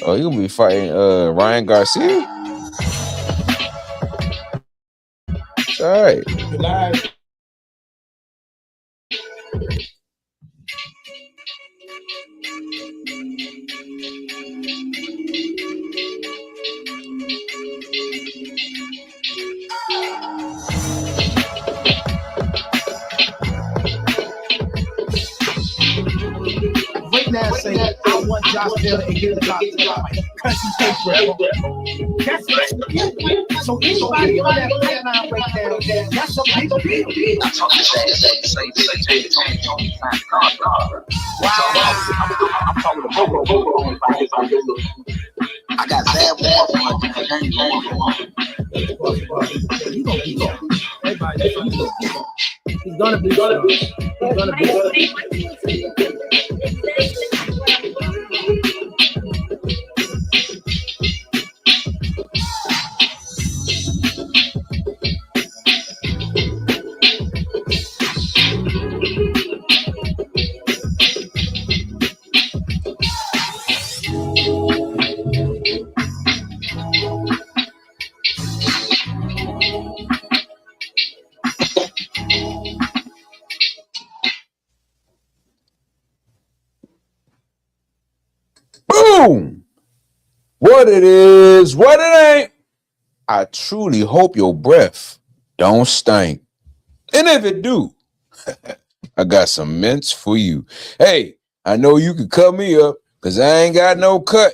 Oh, you gonna be fighting Ryan Garcia? It's all right. Right now, say I want Josh Taylor and get the top because he's favorite. That's it. So anybody on that line right now, that's a big deal. Wow. I'm talking about I got bad boys on my game. He's gonna be. Boom! What it is, what it ain't. I truly hope your breath don't stink. And if it do, I got some mints for you. Hey, I know you can cut me up because I ain't got no cut.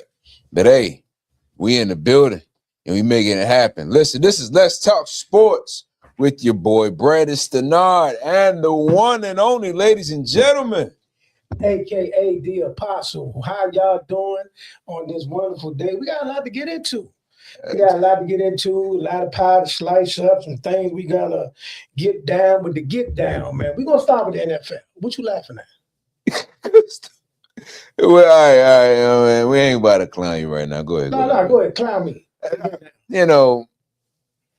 But hey, we in the building and we making it happen. Listen, this is Let's Talk Sports with your boy Brandon Stenard and the one and only, ladies and gentlemen, AKA the Apostle. How y'all doing on this wonderful day? We got a lot to get into. A lot of pie to slice up, some things we gotta get down with the get down, man. We're gonna start with the NFL. What you laughing at? Well, all right, man. We ain't about to clown you right now. Go ahead. Go ahead, clown me. You know,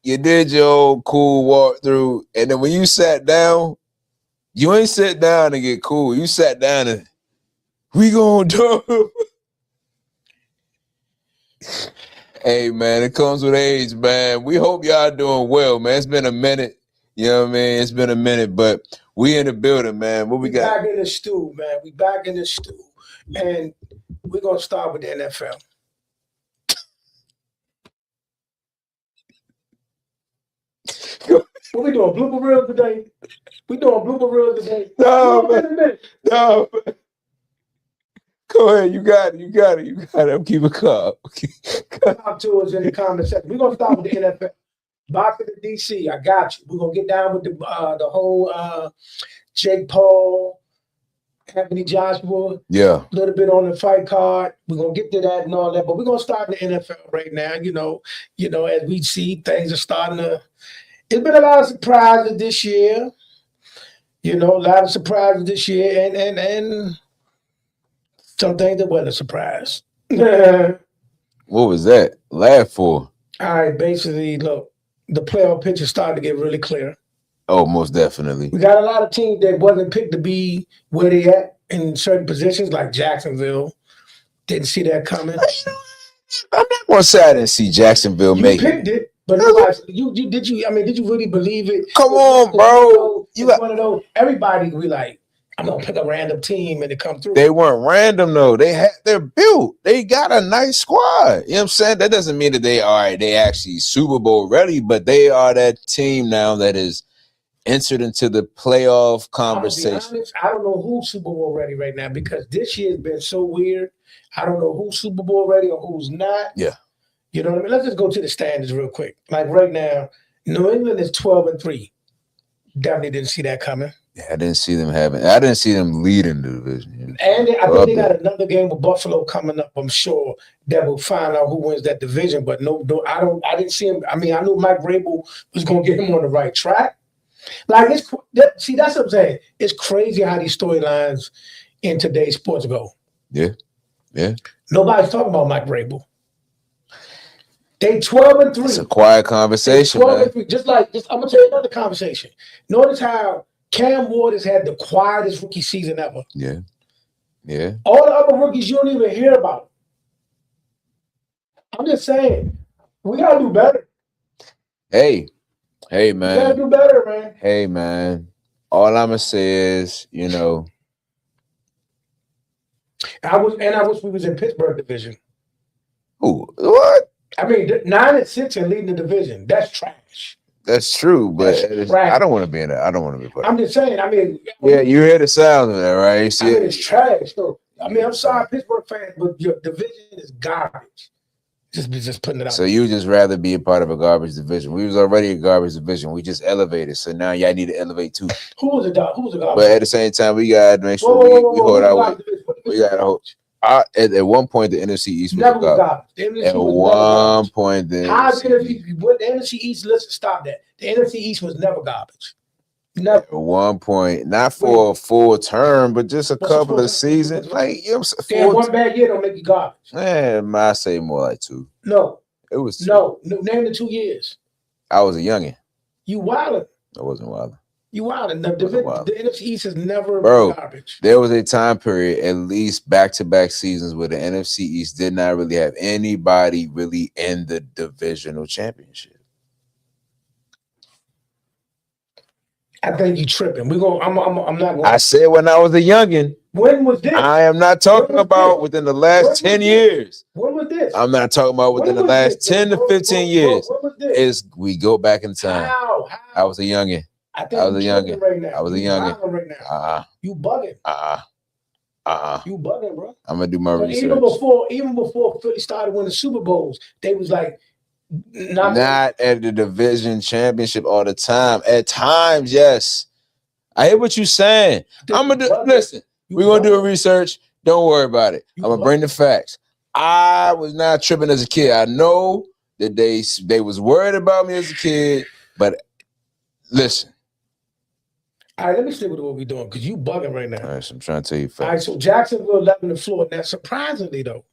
you did your old cool walkthrough, and then when you sat down, you ain't sit down to get cool. You sat down and we gonna do. Hey, man, it comes with age, man. We hope y'all doing well, man. It's been a minute. You know what I mean? It's been a minute, but we in the building, man. What we got? Back in the stew, man. We back in the stew. And we're going to start with the NFL. What we doing? Blooper reel today? No. Go ahead. You got it. I'm keeping calm. Talk to us in the comment section. We're going to start with the NFL. Back to the DC. I got you. We're going to get down with the whole Jake Paul, Anthony Joshua. Yeah. A little bit on the fight card. We're going to get to that and all that. But we're going to start in the NFL right now. You know, as we see, things are starting to. It's been a lot of surprises this year. You know, a lot of surprises this year. And some things that wasn't a surprise. What was that? Laugh for? All right, basically, look, the playoff picture started to get really clear. Oh, most definitely. We got a lot of teams that wasn't picked to be where they at in certain positions, like Jacksonville. Didn't see that coming. I'm not gonna say I didn't see Jacksonville make it. You picked it, but did you really believe it? Come on, bro. You got one of those. Everybody be like, I'm gonna pick a random team and it come through. They weren't random though. They're built. They got a nice squad. You know what I'm saying? That doesn't mean that they actually Super Bowl ready, but they are that team now that is entered into the playoff conversation. I don't know who's Super Bowl ready right now because this year's been so weird. I don't know who's Super Bowl ready or who's not. Yeah. You know what I mean? Let's just go to the standings real quick. Like right now, New England is 12-3. Definitely didn't see that coming. Yeah, I didn't see them leading the division. And I think they got another game with Buffalo coming up. I'm sure that will find out who wins that division. But no, I didn't see him. I mean, I knew Mike Vrabel was going to get him on the right track. Like that's what I'm saying. It's crazy how these storylines in today's sports go. Yeah. Nobody's talking about Mike Vrabel. They 12-3. It's a quiet conversation, 12-3. Man. Just I'm gonna tell you another conversation. Notice how Cam Ward has had the quietest rookie season ever. Yeah. All the other rookies you don't even hear about. I'm just saying, we gotta do better. Hey, We gotta man. do better, man. Hey, man. All I'm gonna say is, I wish we was in Pittsburgh division. Ooh, what? I mean, 9-6 and leading the division. That's trash. That's true, but That's trash. I don't want to be in that. I don't want to be part of I'm just saying. I mean, Yeah, you hear the sound of that, right? You see I mean, it? it's trash, though. I mean, I'm sorry, Pittsburgh fans, but your division is garbage. Just putting it out. So you would just rather be a part of a garbage division. We was already a garbage division. We just elevated. So now y'all need to elevate too. Who was a garbage? But at the same time, we gotta make sure we hold our weight. We gotta hold. At one point, the NFC East was never was garbage. At one point, how's the NFC? What the NFC East? Listen, stop that. The NFC East was never garbage. Never. At one point, not for a full term, but just a couple of seasons. Like, one bad year don't make you garbage. Man, I say more like 2. No, it was 2. No. Name the 2 years. I was a youngin. You wildin'. I wasn't wildin'. You wildin'. The NFC East has never been garbage. There was a time period, at least back-to-back seasons, where the NFC East did not really have anybody really in the divisional championship. I think you tripping. I'm not going. I said when I was a youngin. When was this? I am not talking about within the last 10 years. When was this? I'm not talking about within the last 10 to 15 years. When was this? We go back in time. How? I was a youngin. I was a youngin. Right now. I was a youngin. Right now. You bugging. You bugging, bro. I'm gonna do my research. Even before Philly started winning Super Bowls, they was like, not at the division championship all the time. At times, yes. I hear what you're saying. I'm gonna do. Listen, we're gonna do a research. Don't worry about it. I'm gonna bring the facts. I was not tripping as a kid. I know that they was worried about me as a kid, but listen. All right, let me stick with what we're doing because you bugging right now. All right, so I'm trying to tell you facts. All right, so Jacksonville 11 the floor. Now, surprisingly though,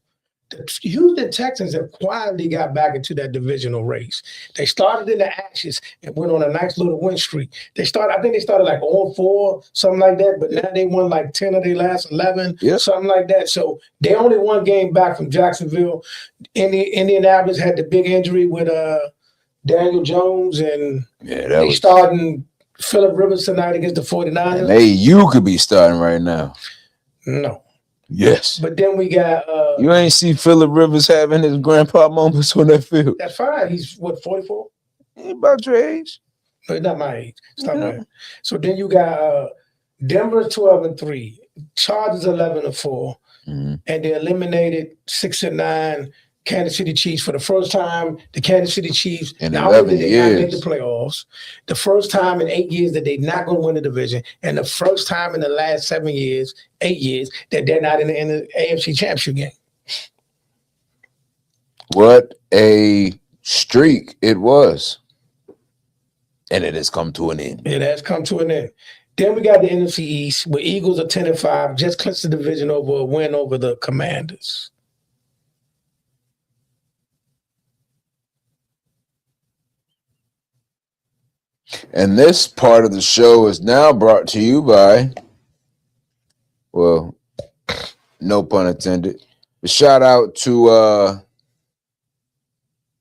the Houston Texans have quietly got back into that divisional race. They started in the ashes and went on a nice little win streak. I think they started like 0-4, something like that, but now they won like 10 of their last 11, something like that. So they only one game back from Jacksonville. Indianapolis had the big injury with Daniel Jones, and they starting Phillip Rivers tonight against the 49ers. Hey, you could be starting right now. No. Yes. But then we got you ain't see Phillip Rivers having his grandpa moments on that field. That's fine. He's what, 44? He about your age. No, he's not my age. It's not my age. So then you got Denver 12-3, Chargers 11-4, and they eliminated 6-9 Kansas City Chiefs for the first time. The Kansas City Chiefs not only did they not make the playoffs, the first time in 8 years that they're not going to win the division, and the first time in the last 8 years that they're not in the AFC Championship game. What a streak it was. And it has come to an end. It has come to an end. Then we got the NFC East, where Eagles are 10-5, just clinched the division over a win over the Commanders. And this part of the show is now brought to you by, well, no pun intended. A shout out to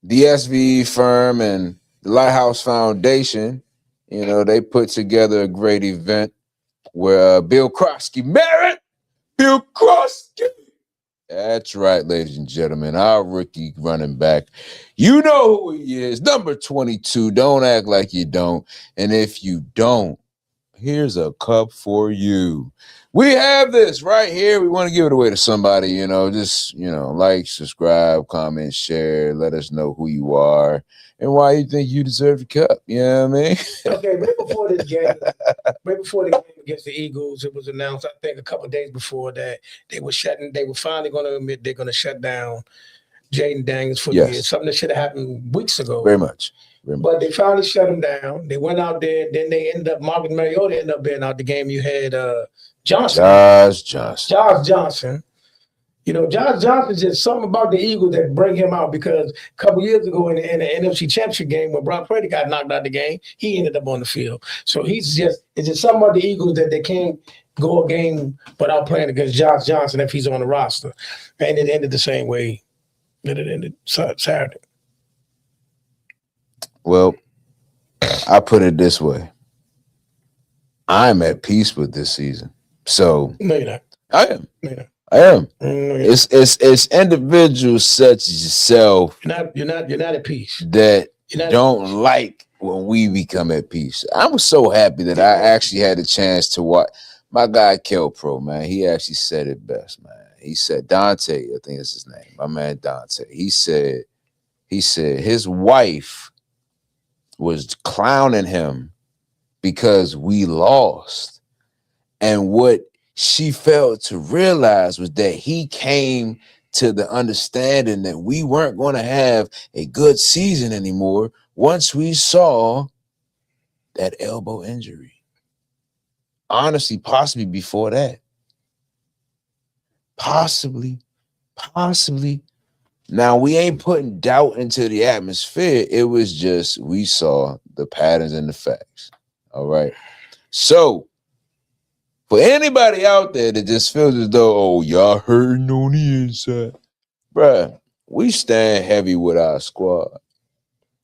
the SVE firm and the Lighthouse Foundation. You know, they put together a great event where Bill Krosky, Bill Krosky. That's right, ladies and gentlemen, our rookie running back. You know who he is, number 22. Don't act like you don't. And if you don't, here's a cup for you. We have this right here. We want to give it away to somebody, just, like, subscribe, comment, share. Let us know who you are and why you think you deserve the cup. You know what I mean? Okay, right before this game, the game against the Eagles, it was announced, I think a couple of days before that, they were finally going to admit they're going to shut down Jaden Daniels for the year. Something that should have happened weeks ago. Very much. But they finally shut him down. They went out there. Then they ended up, Marcus Mariota ended up being out the game. You had Josh Johnson. Josh Johnson's just something about the Eagles that bring him out, because a couple years ago in the NFC Championship game when Brock Purdy got knocked out of the game, he ended up on the field. So it's just something about the Eagles that they can't go a game without playing against Josh Johnson if he's on the roster. And it ended the same way Then it ended Saturday. Well, I put it this way. I'm at peace with this season. So No, you're not. I am. No, you're not. I am. No, you're not. It's individuals such as yourself You're not at peace. that You're not don't like when we become at peace. I was so happy that I actually had a chance to watch my guy Kelpro, man. He actually said it best, man. He said, Dante, I think is his name, my man Dante. He said his wife was clowning him because we lost. And what she failed to realize was that he came to the understanding that we weren't going to have a good season anymore once we saw that elbow injury. Honestly, possibly before that. Possibly. Now, we ain't putting doubt into the atmosphere. It was just we saw the patterns and the facts. All right. So, for anybody out there that just feels as though, oh, y'all hurting on the inside, bruh, we stand heavy with our squad.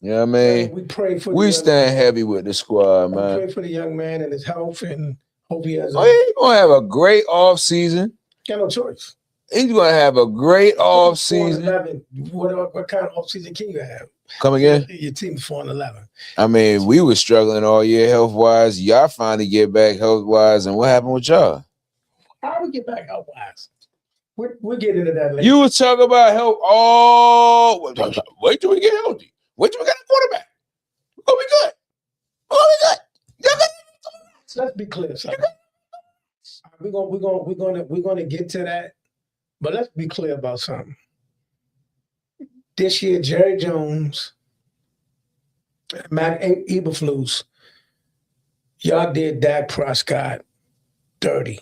You know what I mean? We pray for. We stand heavy with the squad, we man. pray for the young man and his health, and hope he has. Oh, yeah, he's gonna have a great off season. Got no choice. He's gonna have a great off season. What kind of off season can you have? Come again? Your team's 4-11. I mean, we were struggling all year health wise. Y'all finally get back health wise, and what happened with y'all? How do we get back health wise? We'll get into that later. You was talking about health. Oh, wait till we get healthy. Wait till we get a quarterback. We're gonna be good. Let's be clear, son. We're gonna get to that, but let's be clear about something. This year, Jerry Jones, Mac Eberflus, y'all did Dak Prescott dirty.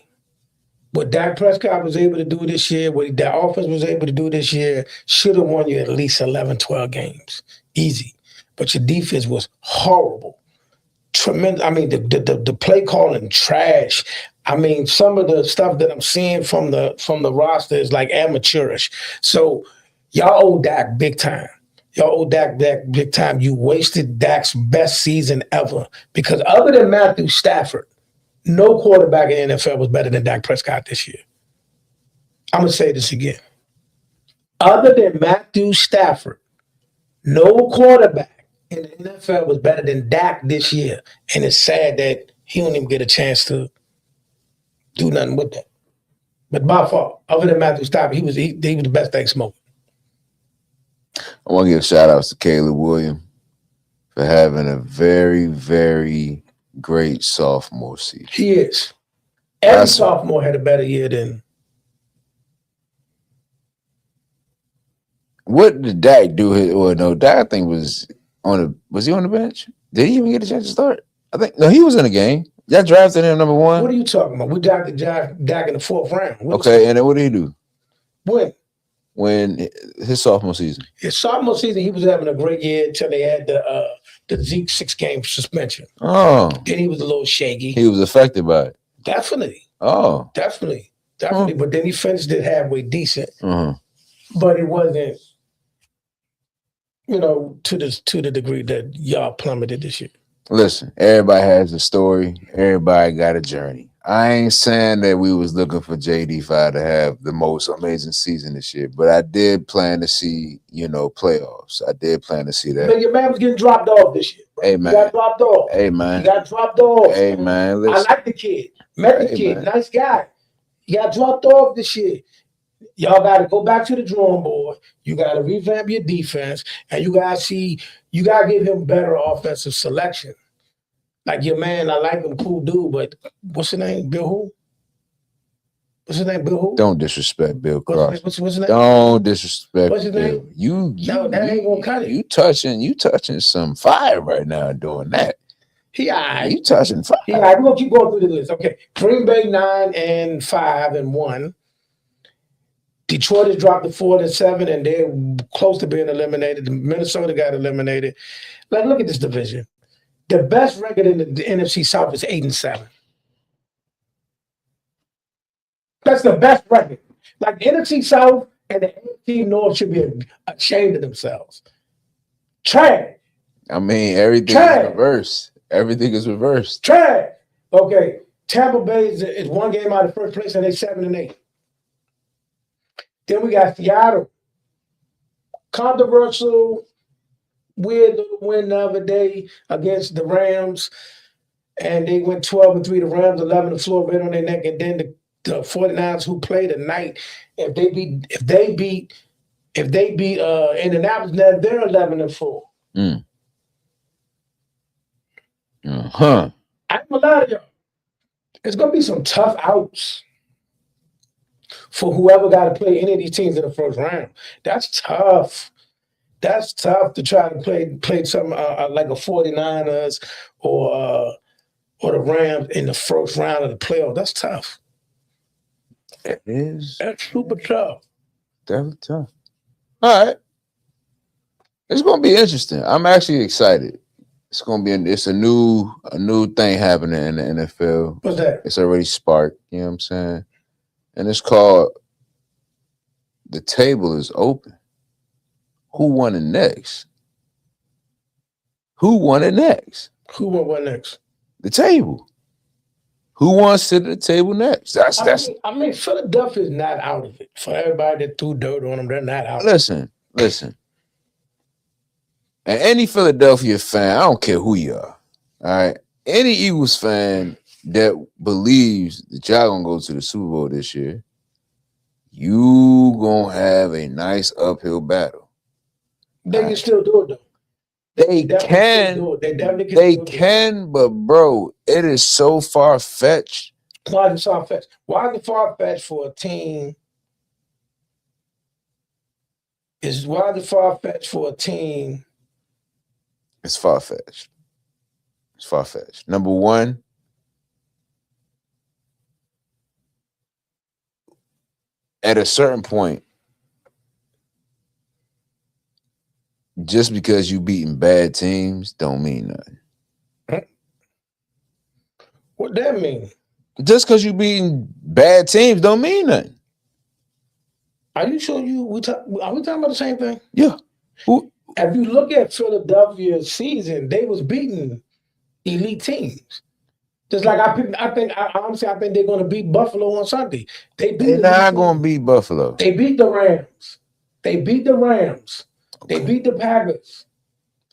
What Dak Prescott was able to do this year, what that offense was able to do this year, should have won you at least 11, 12 games. Easy. But your defense was horrible. Tremendous. I mean, the play calling trash. I mean, some of the stuff that I'm seeing from the roster is like amateurish. So y'all owe Dak big time. Y'all owe Dak big time. You wasted Dak's best season ever. Because other than Matthew Stafford, no quarterback in the NFL was better than Dak Prescott this year. I'm going to say this again. Other than Matthew Stafford, no quarterback in the NFL was better than Dak this year. And it's sad that he don't even get a chance to do nothing with that. But by far, other than Matthew Stafford, he was the best thing smoking. I want to give shout outs to Caleb Williams for having a very, very great sophomore season. He is. Every sophomore had a better year than. What did Dak do? Well, no, Dak I think was he on the bench? Did he even get a chance to start? I think no, he was in the game. Y'all drafted him number 1. What are you talking about? We drafted Dak in the 4th round. Okay, and then what did he do? When his sophomore season. His sophomore season, he was having a great year until they had the Zeke 6-game suspension. Oh. Then he was a little shaky. He was affected by it. Definitely. Oh. Definitely. But then he finished it halfway decent. Uh-huh. But it wasn't, to the degree that y'all plummeted this year. Listen, everybody has a story. Everybody got a journey. I ain't saying that we was looking for JD5 to have the most amazing season this year, but I did plan to see, playoffs. I did plan to see that. Man, your man was getting dropped off this year. Bro. Hey, man. He got dropped off. Hey, man. He got dropped off. Hey, man. Listen. I like the kid. Met the kid. Man. Nice guy. He got dropped off this year. Y'all got to go back to the drawing board. You got to revamp your defense, and you got to give him better offensive selection. Like your man, I like him, cool dude, but what's his name? Bill who? What's his name? Bill who? Don't disrespect Bill Cross. What's his name? Don't disrespect. What's his name? No, that ain't gonna cut it. You touching some fire right now doing that. He all right. You touching fire. He all right. We're gonna keep going through the list. Okay. Green Bay 9-5-1. Detroit has dropped to 4-7, and they're close to being eliminated. Minnesota got eliminated. Like, look at this division. The best record in the NFC South is 8-7. That's the best record. Like the NFC South And the AFC North should be ashamed of themselves. Trash. I mean, everything is reversed. Everything is reversed. Trash. Okay, Tampa Bay is one game out of first place, and they're 7-8. Then we got Seattle. Controversial, weird little win the other day against the Rams, and they went 12-3. The Rams 11, the floor right on their neck, and then the 49ers who play tonight, if they beat Indianapolis, now they're 11-4. Uh-huh. I'm gonna lie to y'all. It's gonna be some tough outs for whoever got to play any of these teams in the first round. That's tough. That's tough to try to play something like a 49ers or the Rams in the first round of the playoffs. That's tough. It is. That's super tough. Definitely tough. All right. It's gonna be interesting. I'm actually excited. It's gonna be it's a new thing happening in the NFL. What's that? It's already sparked, you know what I'm saying? And it's called The Table is Open. Who won it next? Who won it next? Who won what next? The table. Who wants to sit at the table next? I mean, Philadelphia's not out of it. For everybody that threw dirt on them, they're not out of it. Listen. And any Philadelphia fan, I don't care who you are, all right? Any Eagles fan that believes that y'all gonna go to the Super Bowl this year, you gonna have a nice uphill battle. They can still do it, though. They can, but bro, it is so far-fetched. Why is it far-fetched? Why is it far-fetched for a team? It's far-fetched. It's far-fetched. Number one, at a certain point, just because you beating bad teams don't mean nothing. What that mean? Just because you beating bad teams don't mean nothing. Are you sure are we talking about the same thing? Yeah. If you look at Philadelphia's season, they was beating elite teams. Just like I think they're going to beat Buffalo on Sunday. They're not going to beat Buffalo. They beat the Rams. They beat the Packers.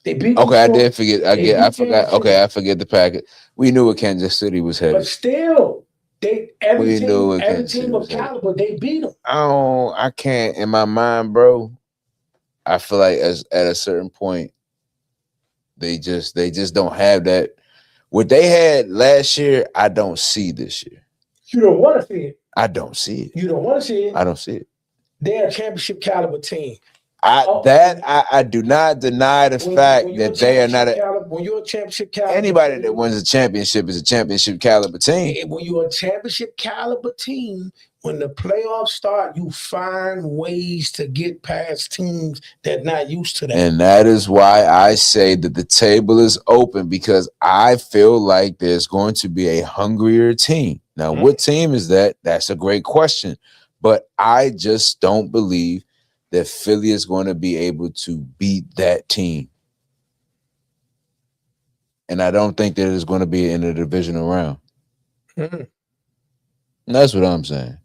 They beat. Okay, I did forget. I forgot. Okay, I forget the Packers. We knew what Kansas City was headed. But still, every team of caliber, they beat them. I can't in my mind, bro. I feel like at a certain point, they just don't have that. What they had last year, I don't see this year. You don't want to see it. I don't see it. You don't want to see it. I don't see it. They're a championship caliber team. I do not deny the fact that they are not when you're a championship caliber. Anybody that wins a championship is a championship caliber team. When you're a championship caliber team, when the playoffs start, you find ways to get past teams that are not used to that. And that is why I say that the table is open, because I feel like there's going to be a hungrier team. Now, what team is that? That's a great question. But I just don't believe that Philly is going to be able to beat that team. And I don't think that it's going to be in the divisional round. And that's what I'm saying.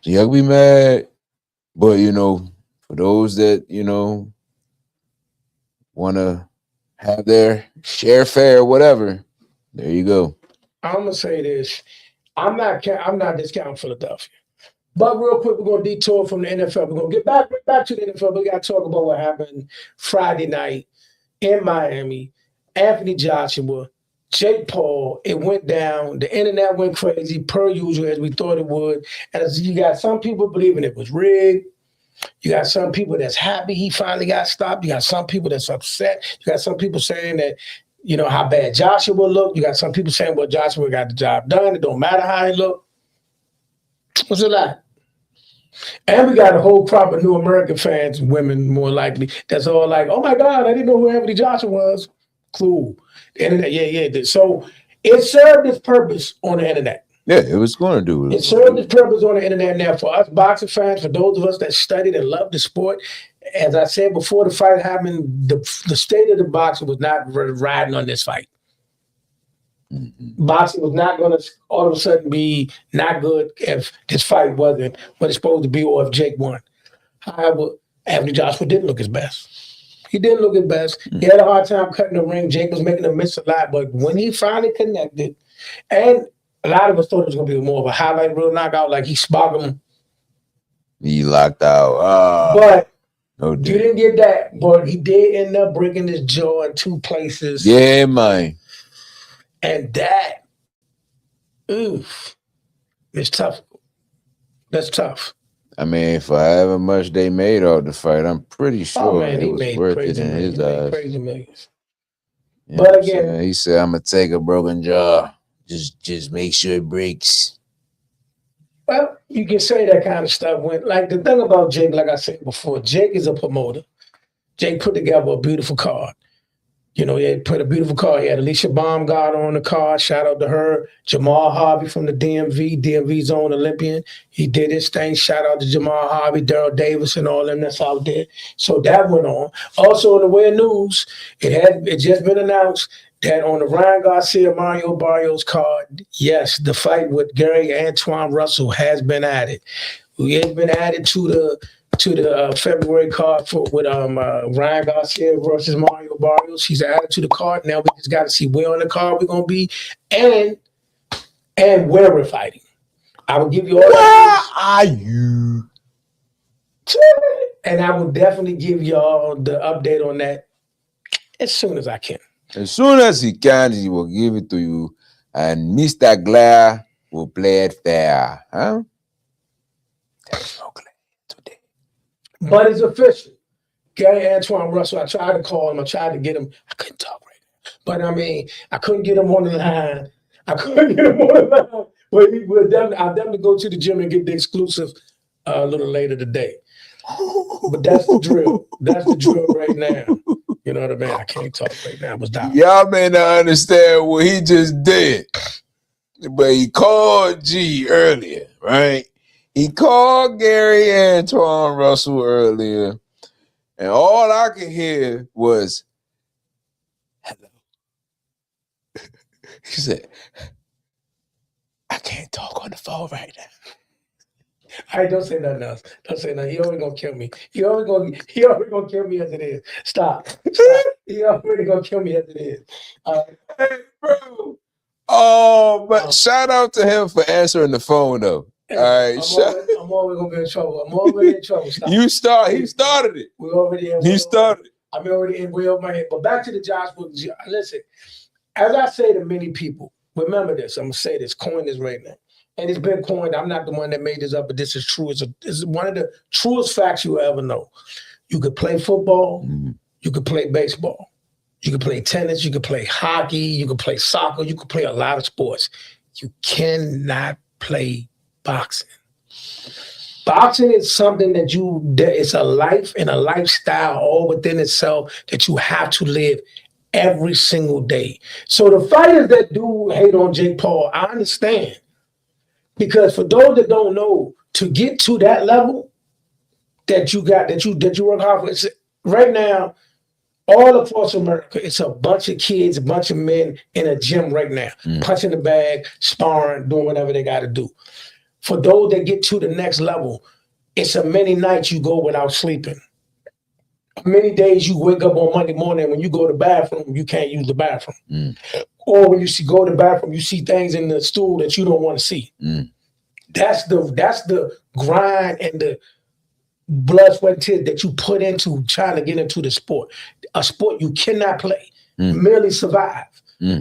So y'all be mad, but, for those that, want to have their share fare or whatever, there you go. I'm going to say this. I'm not discounting Philadelphia. But real quick, we're going to detour from the NFL. We're going to get back to the NFL. We got to talk about what happened Friday night in Miami. Anthony Joshua, Jake Paul, it went down. The internet went crazy, per usual, as we thought it would. And you got some people believing it was rigged. You got some people that's happy he finally got stopped. You got some people that's upset. You got some people saying that, how bad Joshua looked. You got some people saying, well, Joshua got the job done. It don't matter how he looked. What's it like? And we got a whole crop of new American fans, women more likely, that's all like, oh my God, I didn't know who Anthony Joshua was. Cool. The internet, yeah. So it served its purpose on the internet. Yeah, it was going to do what It served its purpose on the internet. Now, for us boxing fans, for those of us that studied and loved the sport, as I said before the fight happened, the state of the boxing was not riding on this fight. Boxing was not going to all of a sudden be not good if this fight wasn't what it's supposed to be or if Jake won. However, Anthony Joshua didn't look his best. He didn't look his best. He had a hard time cutting the ring. Jake was making him miss a lot, but when he finally connected, and a lot of us thought it was going to be more of a highlight reel knockout, like he sparked him. He locked out. But you didn't get that. But he did end up breaking his jaw in 2 places. Yeah, man. And that, it's tough. That's tough. I mean, for however much they made off the fight, I'm pretty sure it was worth it in his eyes. Crazy millions. You know but again, he said, "I'm gonna take a broken jaw. Just make sure it breaks." Well, you can say that kind of stuff. When, like, the thing about Jake, like I said before, Jake is a promoter. Jake put together a beautiful card. You know, he put a beautiful card. He had Alicia Baumgart on the card. Shout out to her. Jamal Harvey from the DMV's own Olympian. He did his thing. Shout out to Jamal Harvey, Daryl Davis, and all them that's out there. So that went on. Also, in the weird news, it just been announced that on the Ryan Garcia Mario Barrios card, yes, the fight with Gary Antoine Russell has been added. It has been added to the February card with Ryan Garcia versus Mario Barrios. He's added to the card. Now we just got to see where on the card we're going to be and where we're fighting. I will give you all that. Where are you? And I will definitely give y'all the update on that as soon as I can. As soon as he can, he will give it to you. And Mr. Glare will play it fair. Huh? There's no Glare. But it's official. Gary Antoine Russell, I tried to call him. I tried to get him. I couldn't talk right now. But I mean, I couldn't get him on the line. But I'll definitely go to the gym and get the exclusive a little later today. But that's the drill. That's the drill right now. You know what I mean? I can't talk right now. I was dying. Y'all may not understand what he just did. But he called G earlier, right? He called Gary Antoine Russell earlier, and all I could hear was, "Hello." He said, "I can't talk on the phone right now." All right, don't say nothing else. Don't say nothing. He already gonna kill me. He already gonna kill me as it is. Stop. He already gonna kill me as it is. Hey, bro. Oh, but shout out to him for answering the phone though. All right, I'm always gonna be in trouble. I'm already in trouble. Stop. He started it. We're already in. He started it. I'm already in way over my head. But back to the Joshua. Listen, as I say to many people, remember this. I'm gonna say this. Coin this right now, and it's been coined. I'm not the one that made this up, but this is true. It's one of the truest facts you will ever know. You could play football. Mm-hmm. You could play baseball. You could play tennis. You could play hockey. You could play soccer. You could play a lot of sports. You cannot play boxing. Boxing is something that it's a life and a lifestyle all within itself that you have to live every single day. So the fighters that do hate on Jake Paul, I understand. Because for those that don't know, to get to that level that you work hard for, right now, all across America, it's a bunch of kids, a bunch of men in a gym right now, punching the bag, sparring, doing whatever they got to do. For those that get to the next level, it's a many nights you go without sleeping. Many days you wake up on Monday morning, when you go to the bathroom, you can't use the bathroom. Or when you go to the bathroom, you see things in the stool that you don't want to see. That's the grind and the blood, sweat, and tears that you put into trying to get into the sport. A sport you cannot play, merely survive.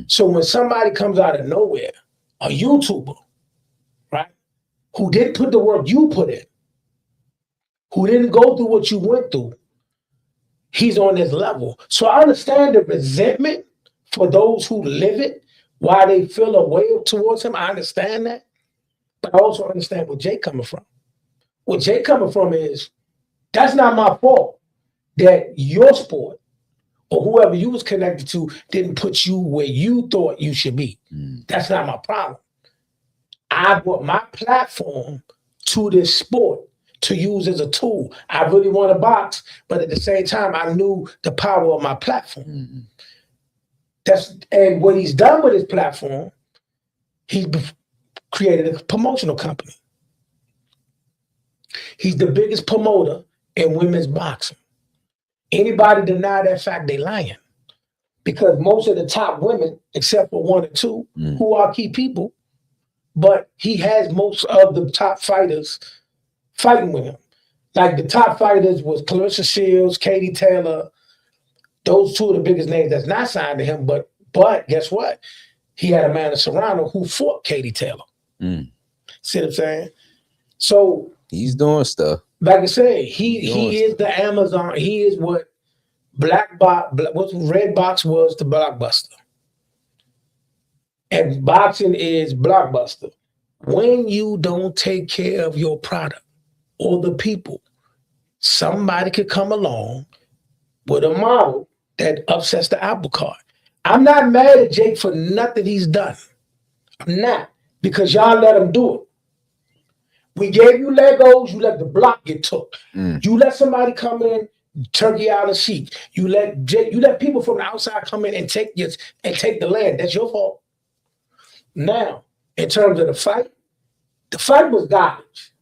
So when somebody comes out of nowhere, a YouTuber, right, who didn't put the work you put in, who didn't go through what you went through, he's on this level. So I understand the resentment for those who live it, why they feel a way towards him. I understand that. But I also understand where Jake coming from. Where Jake coming from is, that's not my fault that your sport or whoever you was connected to didn't put you where you thought you should be. That's not my problem. I brought my platform to this sport to use as a tool. I really want to box, but at the same time, I knew the power of my platform. And what he's done with his platform, he's created a promotional company. He's the biggest promoter in women's boxing. Anybody deny that fact, they lying. Because most of the top women, except for one or two, who are key people, but he has most of the top fighters fighting with him. Like the top fighters was Clarissa Shields, Katie Taylor. Those two are the biggest names that's not signed to him. But guess what? He had Amanda Serrano who fought Katie Taylor. See what I'm saying? So he's doing stuff. Like I said, he is the Amazon. He is what what Redbox was to Blockbuster. And boxing is Blockbuster. When you don't take care of your product or the people, somebody could come along with a model that upsets the apple cart. I'm not mad at Jake for nothing he's done. I'm not, because y'all let him do it. We gave you Legos, you let the block get took. You let somebody come in, Turkey Island Chic. You let people from the outside come in and take the land. That's your fault. Now, in terms of the fight was garbage.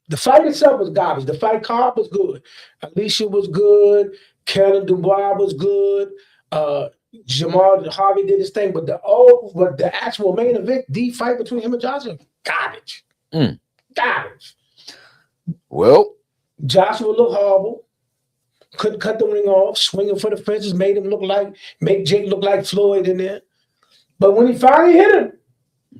The fight itself was garbage. The fight card was good. Alicia was good. Karen Dubois was good. Jamal Harvey did his thing, but the actual main event, the fight between him and Joshua, garbage. Garbage. Well, Joshua looked horrible. Couldn't cut the ring off. Swinging for the fences make Jake look like Floyd in there. But when he finally hit him,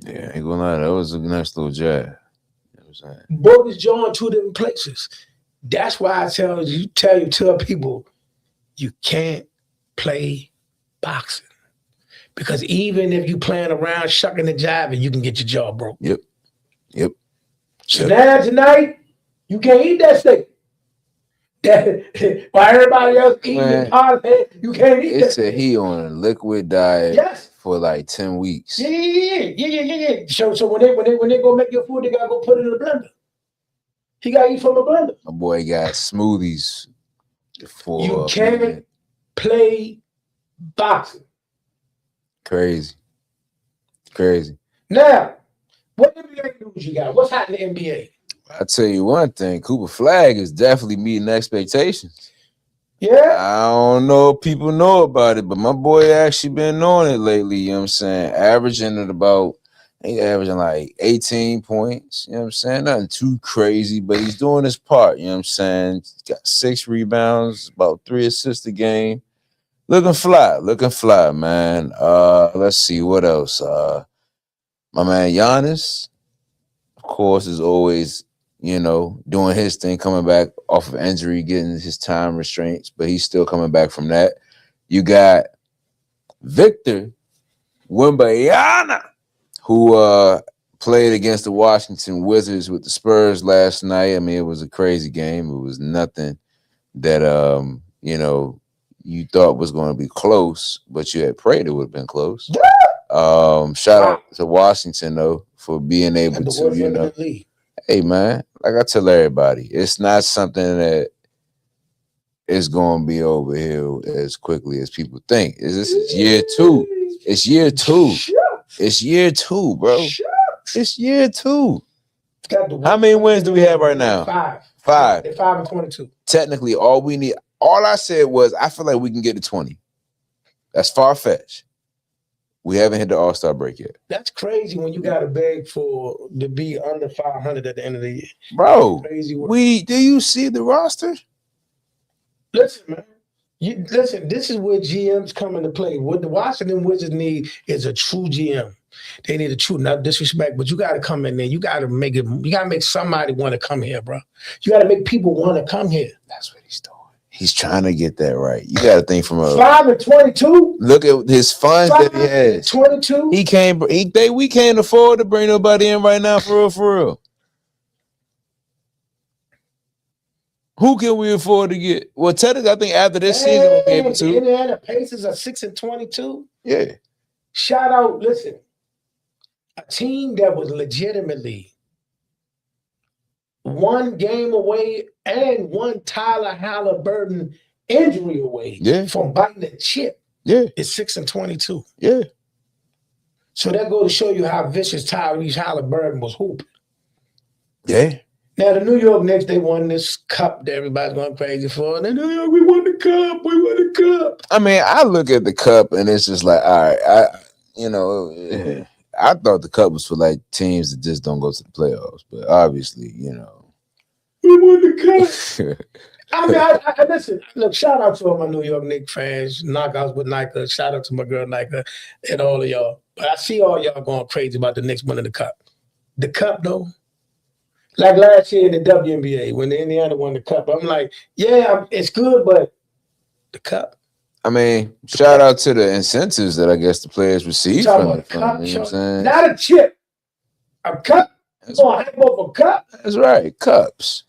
yeah, ain't gonna lie, that was a nice little jab. You know what I'm saying? Broke his jaw in two different places. That's why I tell people, you can't play boxing. Because even if you playing around shucking and jiving, you can get your jaw broke. Yep. So now tonight, you can't eat that steak. While everybody else eating the parlay, you can't eat that steak. It said he on a liquid diet for like 10 weeks. Yeah. So when they go make your food, they gotta go put it in the blender. He gotta eat from a blender. My boy got smoothies for you can't play boxing. Crazy. Now, what NBA news you got? What's happening in the NBA? I tell you one thing, Cooper Flag is definitely meeting expectations. Yeah. I don't know if people know about it, but my boy actually been on it lately, you know what I'm saying? Averaging like 18 points, you know what I'm saying? Nothing too crazy, but he's doing his part, you know what I'm saying? He's got 6 rebounds, about 3 assists a game. Looking fly, man. Let's see what else. My man Giannis, of course, is always, doing his thing, coming back off of injury, getting his time restraints, but he's still coming back from that. You got Victor Wembanyama, who played against the Washington Wizards with the Spurs last night. I mean, it was a crazy game. It was nothing that, you thought was going to be close, but you had prayed it would have been close. Shout out to Washington, though, for being able to, hey, man, like I tell everybody, it's not something that is going to be over here as quickly as people think. This is year 2. It's year 2. It's year 2, bro. It's year 2. How many wins do we have right now? 5. They're 5-22. Technically, all I said was I feel like we can get to 20. That's far-fetched. We haven't hit the All-Star break yet. That's crazy when you got to beg to be under 500 at the end of the year. Bro, do you see the roster? Listen, man. This is where GMs come into play. What the Washington Wizards need is a true GM. They need a true, not disrespect, but you got to come in there. You got to make somebody want to come here, bro. You got to make people want to come here. That's what he's doing. He's trying to get that right. You got to think from 5-22. Look at his funds that he has. 22. We can't afford to bring nobody in right now, for real. Who can we afford to get? Well, technically, I think after this season we'll be able to. Indiana Pacers are 6-22. Yeah. Shout out, listen. a team that was legitimately one game away and one Tyler Halliburton injury away from biting the chip. Yeah. It's 6-22. Yeah. So that goes to show you how vicious Tyrese Halliburton was hooping. Yeah. Now, the New York Knicks, they won this cup that everybody's going crazy for. And New York, we won the cup. We won the cup. I mean, I look at the cup and it's just like, all right, I thought the cup was for like teams that just don't go to the playoffs. But obviously, we won the cup. I mean, I listen. Look, shout out to all my New York Knicks fans, knockouts with Nika. Shout out to my girl Nika and all of y'all. But I see all y'all going crazy about the Knicks winning the cup. The cup, though, like last year in the WNBA when the Indiana won the cup, I'm like, yeah, it's good, but the cup. I mean, shout out to the incentives that I guess the players receive from the cup. You know what I'm saying? Not a chip, a cup. That's right. Hype up a cup. That's right, cups.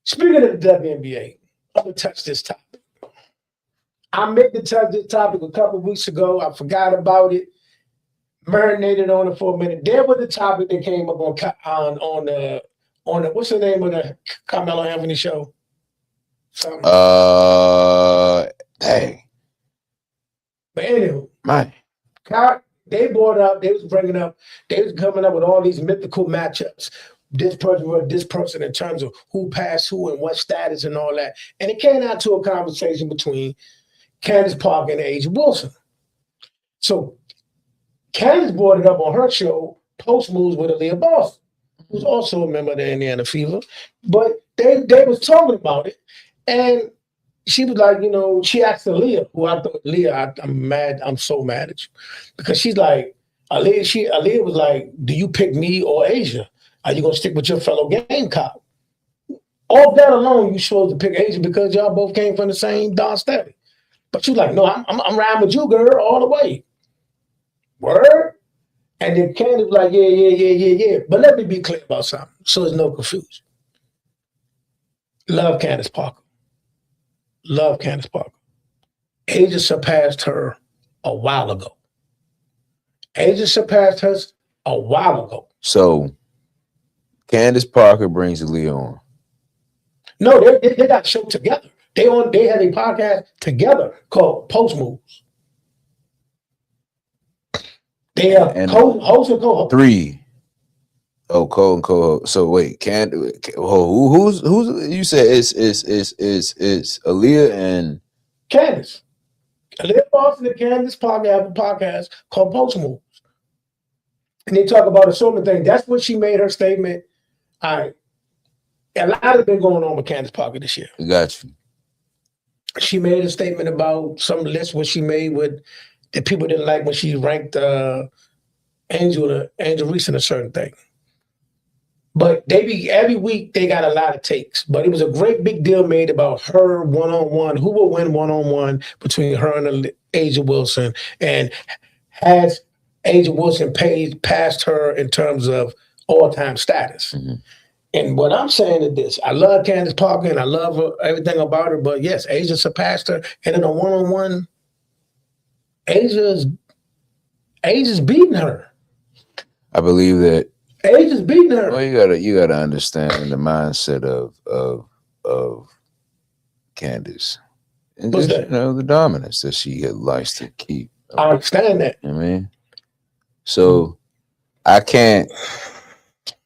Speaking of the WNBA, I'm going to touch this topic. I meant to touch this topic a couple of weeks ago. I forgot about it. Marinated on it for a minute. There was a topic that came up on the what's the name of the Carmelo Anthony show? Dang. But anyway, they brought up, they was coming up with all these mythical matchups. This person with this person in terms of who passed who and what status and all that. And it came out to a conversation between Candace Parker and A'ja Wilson. So Candace brought it up on her show, Post Moves with Aaliyah Boston, who's also a member of the Indiana Fever. But they was talking about it. And she was like, she asked Aaliyah, who I thought, Aaliyah, I'm mad. I'm so mad at you. Because she's like, Aaliyah was like, do you pick me or A'ja? Are you going to stick with your fellow Gamecock? All that alone, you supposed to pick A'ja because y'all both came from the same Don Stanley. But she's like, no, I'm riding with you, girl, all the way. Word? And then Candace was like, yeah. But let me be clear about something so there's no confusion. Love Candace Parker. A'ja surpassed her a while ago. So Candace Parker brings Aaliyah on. No, they got a show together. They had a podcast together called Post Moves. They have host and co-host. 3. Oh, co and co-host. So wait, who's you said it's Aaliyah and Candace. Aaliyah Boston and Candace Parker have a podcast called Post Moves. And they talk about assortment things. That's what she made her statement. All right. A lot has been going on with Candace Parker this year. Got you. She made a statement about some list what she made with that people didn't like when she ranked Angel Reese in a certain thing. But every week they got a lot of takes. But it was a great big deal made about her one-on-one, who will win one-on-one between her and A'ja Wilson, and has A'ja Wilson past her in terms of all-time status. Mm-hmm. And what I'm saying is this: I love Candace Parker and I love everything about her, but yes, A'ja surpassed her, and in a one-on-one, A'ja's beating her. I believe that A'ja's beating her. Well, you gotta understand the mindset of Candace, and What's just, that? The dominance that she likes to keep. I understand that. I mean, so I can't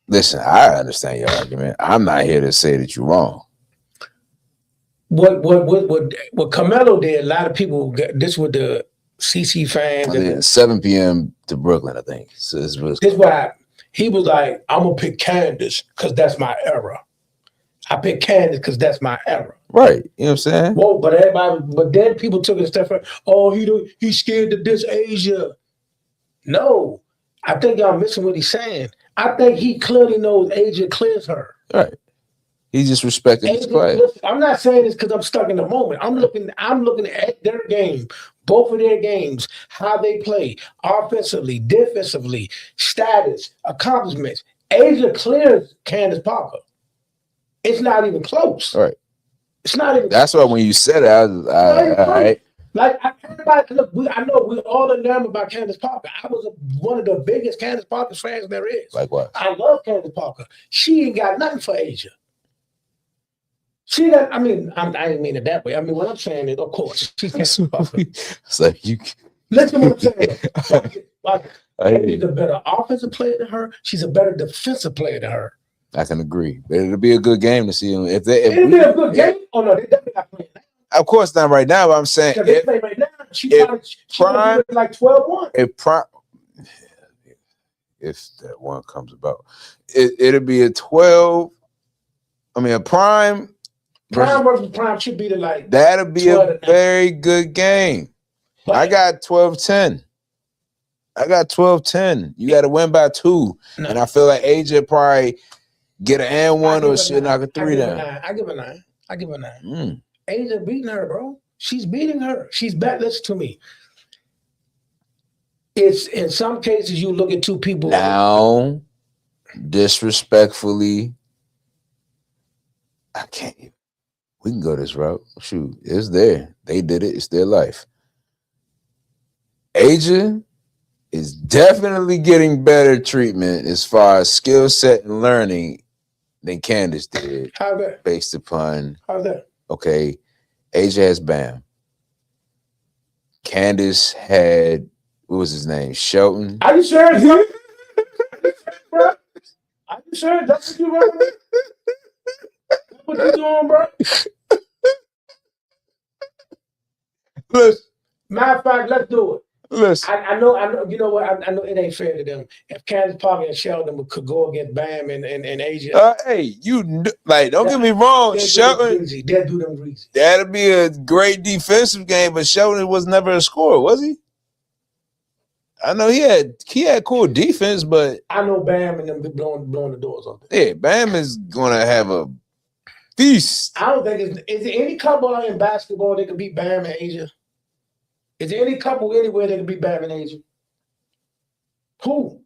listen. I understand your argument. I'm not here to say that you're wrong. What Carmelo did? A lot of people. This with the CC fans. 7 p.m. to Brooklyn, I think. So this what happened. He was like, I'm going to pick Candace because that's my era. I picked Candace because that's my era. Right. You know what I'm saying? Whoa, but then people took it a step further. Oh, he's scared to diss A'ja. No. I think y'all missing what he's saying. I think he clearly knows A'ja clears her. Right. He's just respecting his player. Listen, I'm not saying this because I'm stuck in the moment. I'm looking at their game. Both of their games, how they play, offensively, defensively, status, accomplishments. A'ja clears Candace Parker. It's not even close. All right. It's not even That's close. why when you said it, I was all right. Like everybody, look, I know we all enamored by Candace Parker. I was one of the biggest Candace Parker fans there is. Likewise. I love Candace Parker. She ain't got nothing for Asia. She got. I mean, I didn't mean it that way. I mean, what I'm saying is, of course, she's Candace Parker. It's like you. Listen to what I'm saying. Like, She's a better offensive player than her. She's a better defensive player than her. I can agree, but it'll be a good game to see them. It'll be a good game. Oh no, they definitely not playing now. Of course not right now, but I'm saying if they play right now, she prime like 12-1. If that one comes about, it'll be a 12. I mean, a prime versus prime should be that'll be a very good game. But I got 12-10. I got 12-10. You got to win by 2, and I feel like AJ probably get an and 1 or shit knock a 3 down. I give a 9. AJ beating her, bro. She's beating her. She's back. Listen to me. It's in some cases you look at two people now. Disrespectfully, I can't. We can go this route. Shoot, it's there. They did it. It's their life. Asia is definitely getting better treatment as far as skill set and learning than Candace did. How that? Based upon that? Okay, Asia has Bam. Candace had what was his name? Shelton. Are you sure? Bro? Are you sure that's what you want? That's what you doing, bro? Listen. Matter of fact, let's do it. Listen. I know. You know what? I know it ain't fair to them. If Candace Parker and Sheldon could go against Bam and Asia. Hey, don't get me wrong. Sheldon, they'll do them greasy. That'll be a great defensive game, but Sheldon was never a scorer, was he? I know he had cool defense, but I know Bam and them be blowing the doors off. Yeah, Bam is gonna have a feast. I don't think is there any couple in basketball that can beat Bam and Asia? Is there any couple anywhere that can beat Bam and Asia? Who?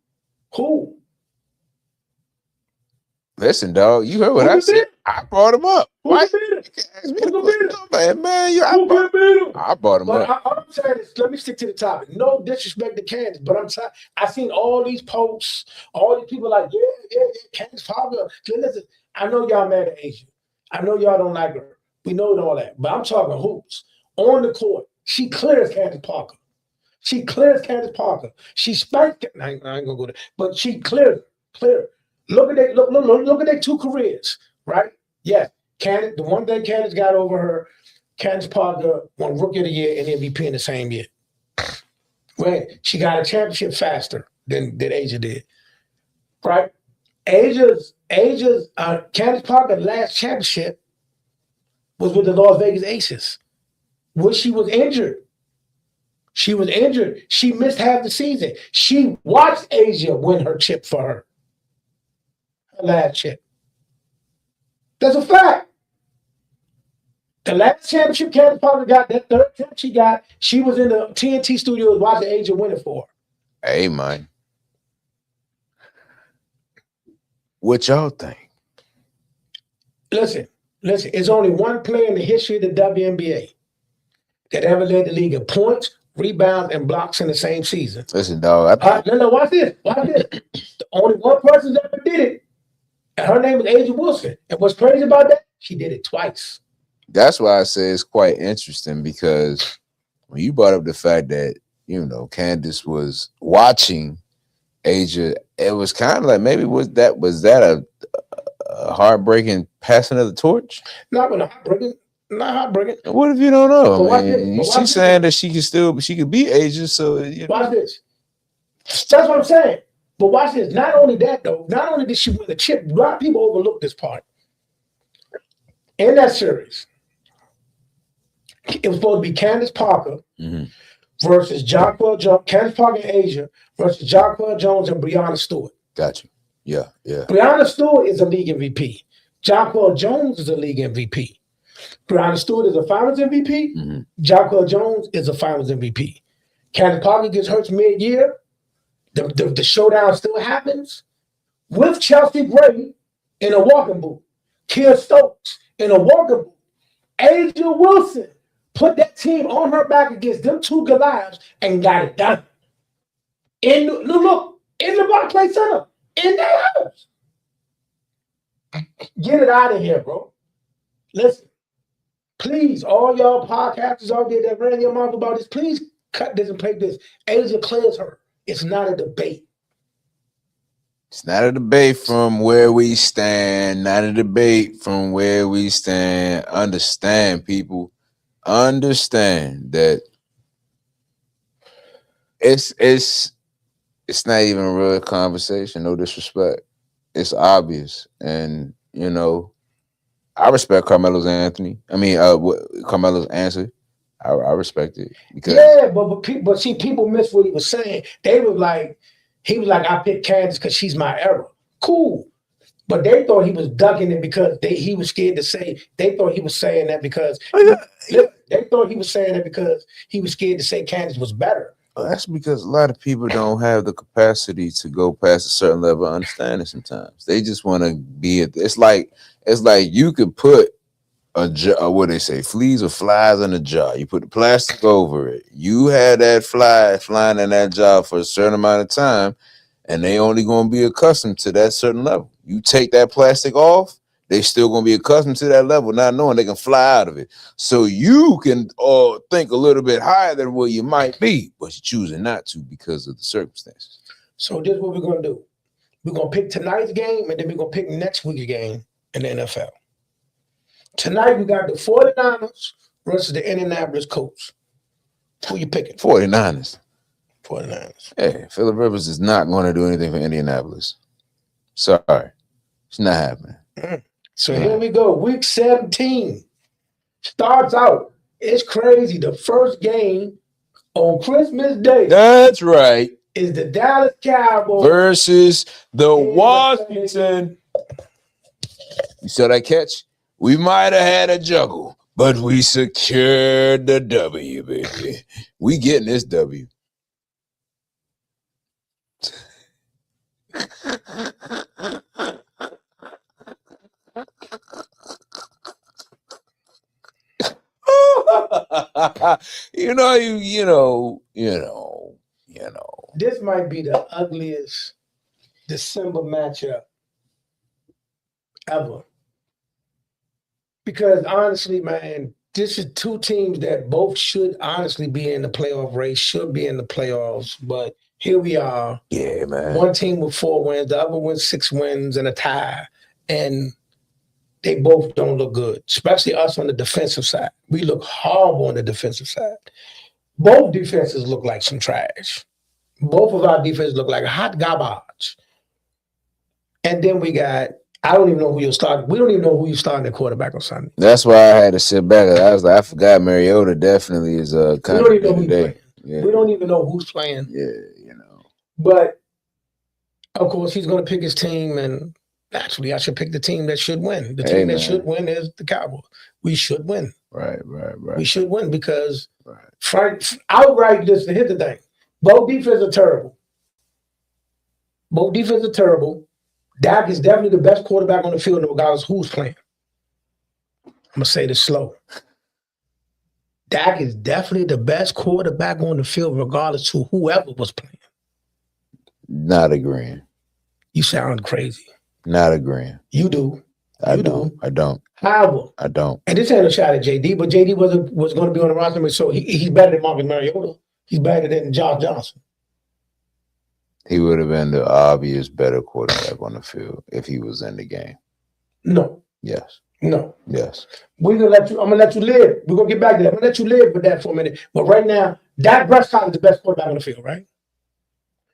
Listen, dog, you heard what I said. I brought him up. Why? Man, I brought him up. All I'm saying is, let me stick to the topic. No disrespect to Candace, but I seen all these posts, all these people like, yeah, Candace Parker. Listen, I know y'all mad at Asia. I know y'all don't like her. We know all that. But I'm talking hoops. On the court, she clears Candace Parker. She spanked it. I ain't gonna go there, but she cleared. Look at their 2 careers, right? Yes. Candace, the one thing Candace got over her, Candace Parker won Rookie of the Year and MVP in the same year. Right? She got a championship faster than Asia did. Right? Candace Parker's last championship was with the Las Vegas Aces, where she was injured. She missed half the season. She watched Asia win her chip for her. Her last chip. That's a fact. The last championship Candace Parker got, that third chip she got, she was in the TNT studios watching Asia win it for her. Hey, man. What y'all think? Listen. It's only one player in the history of the WNBA that ever led the league in points, rebounds, and blocks in the same season. Listen, dog. No, watch this. The only one person that ever did it, and her name is Asia Wilson. And what's crazy about that? She did it twice. That's why I say it's quite interesting, because when you brought up the fact that, Candace was watching Asia, it was kind of like, maybe was that a heartbreaking passing of the torch? Not heartbreaking. What if you don't know? She's saying that she could beat Asia. So watch this. That's what I'm saying. But watch this. Not only that, though. Not only did she win the chip, a lot of people overlook this part. In that series, it was supposed to be Candace Parker versus Jonquel Jones. Candace Parker and Asia versus Jonquel Jones and Breanna Stewart. Gotcha. Yeah. Breanna Stewart is a league MVP. Jonquel Jones is a league MVP. Breanna Stewart is a finals MVP. Jonquel Jones is a finals MVP. Candace Parker gets hurt mid-year. The showdown still happens with Chelsea Gray in a walking boot. Kia Stokes in a walking boot. Asia Wilson put that team on her back against them two Goliaths and got it done. In the Barclays Center, in their house. Get it out of here, bro. Listen, please, all y'all podcasters out there that ran your mouth about this, please cut this and play this. Asia clears her. It's not a debate. It's not a debate from where we stand. Not a debate from where we stand. Understand, people. Understand that it's not even a real conversation. No disrespect. It's obvious, and you know, I respect Carmelo's Carmelo's answer. I respect it because but see, people missed what he was saying. He was like, I picked Candace because she's my era. Cool. But they thought he was ducking it because he was scared to say. They thought he was saying that because they thought he was saying that because he was scared to say Candace was better. Well, that's because a lot of people don't have the capacity to go past a certain level of understanding. Sometimes they just want to be. It's like you could put what they say, fleas or flies in a jar. You put the plastic over it. You had that fly flying in that jar for a certain amount of time, and they only going to be accustomed to that certain level. You take that plastic off, they still going to be accustomed to that level, not knowing they can fly out of it. So you can think a little bit higher than where you might be, but you're choosing not to because of the circumstances. So this is what we're going to do. We're going to pick tonight's game, and then we're going to pick next week's game in the NFL. Tonight, we got the 49ers versus the Indianapolis Colts. Who you picking? 49ers. 49ers. Hey, Phillip Rivers is not going to do anything for Indianapolis. Sorry. It's not happening. So here we go. Week 17 starts out. It's crazy. The first game on Christmas Day. That's right. Is the Dallas Cowboys versus the Washington. You saw that catch? We might have had a juggle, but we secured the W, baby. We getting this W. you know. This might be the ugliest December matchup ever. Because honestly, man, this is two teams that both should honestly be in the playoff race, should be in the playoffs. But here we are. Yeah, man. One team with 4 wins, the other one 6 wins and a tie. And they both don't look good, especially us on the defensive side. We look horrible on the defensive side. Both defenses look like some trash. Both of our defenses look like hot garbage. And then we got, I don't even know who you'll start. We don't even know who you're starting at quarterback on Sunday. That's why I had to sit back. I was like, I forgot Mariota definitely is a kind of. We don't even know who's playing. Yeah. We don't even know who's playing. Yeah, But of course, he's going to pick his team, and naturally, I should pick the team that should win. The team that should win is the Cowboys. We should win. Right. We should win because outright, here's the thing. Both defenses are terrible. Dak is definitely the best quarterback on the field, regardless who's playing. I'm going to say this slow. Dak is definitely the best quarterback on the field, regardless of whoever was playing. Not agreeing. You sound crazy. Not agreeing. You do. I don't. However, I don't. And this ain't a shot at JD, but JD was going to be on the roster, so he's better than Marcus Mariota. He's better than Josh Johnson. He would have been the obvious better quarterback on the field if he was in the game. No. Yes. No. Yes. I'm gonna let you live. We're gonna get back to that. I'm gonna let you live with that for a minute. But right now, Dak Prescott is the best quarterback on the field, right?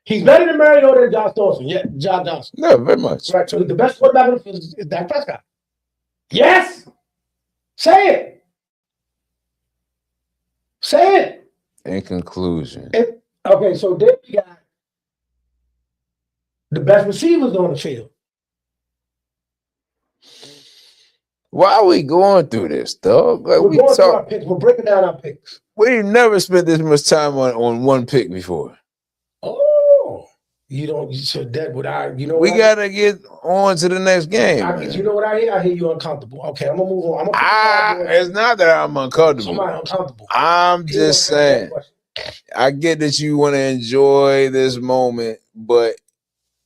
He's better than Mariota and Josh Johnson. Yeah, Josh Johnson. No, very much. Right. So the best quarterback on the field is Dak Prescott. Yes. Say it. Say it. In conclusion. Okay, so then we got the best receivers on the field. Why are we going through this, dog? Like We're going through our picks. We're breaking down our picks. We've never spent this much time on one pick before. Oh. You don't. So that what I. You know. We gotta get on to the next game. You know what I hear? I hear you uncomfortable. Okay, I'm gonna move on. I'm gonna it's not that I'm uncomfortable. I'm uncomfortable. I'm just saying. I get that you want to enjoy this moment, but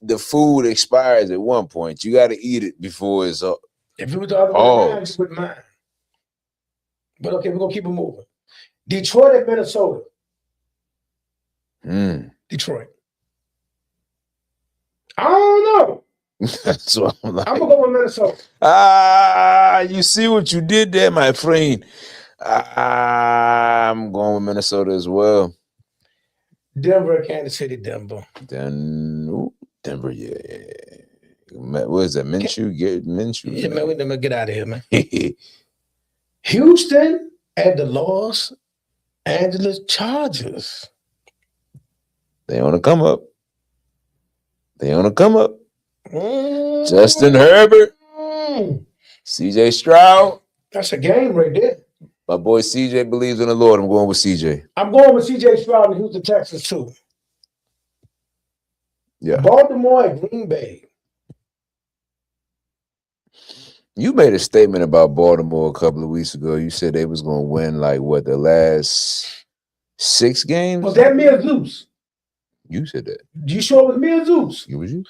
the food expires at one point. You got to eat it before it's up. If it was the other way around, you wouldn't mind. But okay, we're gonna keep it moving. Detroit and Minnesota. Detroit. I don't know. That's what I'm like. I'm gonna go with Minnesota. You see what you did there, my friend. I'm going with Minnesota as well. Denver, Kansas City, Denver. Denver, yeah. What is that? Minshew? Minshew? Yeah, man, we never get out of here, man. Houston at the Los Angeles Chargers. They on the come up. Justin Herbert. CJ Stroud. That's a game right there. My boy CJ believes in the Lord. I'm going with CJ. I'm going with CJ Stroud and Houston Texans too. Yeah. Baltimore and Green Bay. You made a statement about Baltimore a couple of weeks ago. You said they was going to win the last 6 games? Was that me or Zeus? You said that. You sure it was me or Zeus? It was you.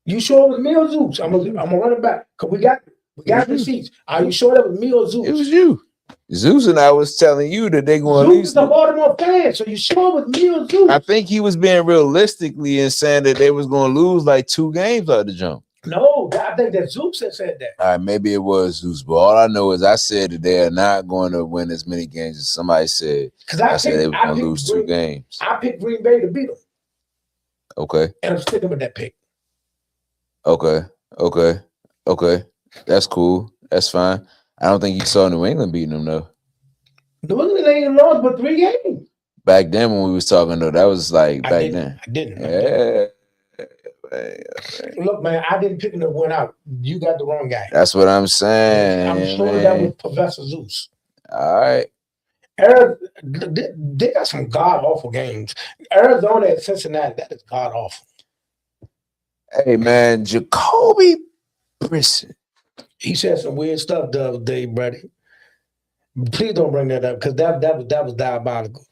You sure it was me or Zeus? I'm gonna run it back because we got receipts. Are you sure that was me or Zeus? It was you. Zeus and I was telling you that they're going to Zeus is a Baltimore fan, so you sure it was me or Zeus? I think he was being realistically and saying that they was going to lose 2 games out of the jump. No, I think that Zeus had said that. All right, maybe it was Zeus, but all I know is I said that they are not going to win as many games as somebody said. Because I said they were going to lose 2 games. I picked Green Bay to beat them. Okay. And I'm sticking with that pick. Okay. That's cool. That's fine. I don't think you saw New England beating them, though. New England ain't lost but 3 games. Back then when we was talking, though, that was then. I didn't. Yeah. Look, man, I didn't pick them to win out. You got the wrong guy. That's what I'm saying. I'm sure that was Professor Zeus. All right. They got some god-awful games. Arizona at Cincinnati, that is god-awful. Hey, man, Jacoby Brissett. He said some weird stuff the other day, buddy. Please don't bring that up because that was diabolical.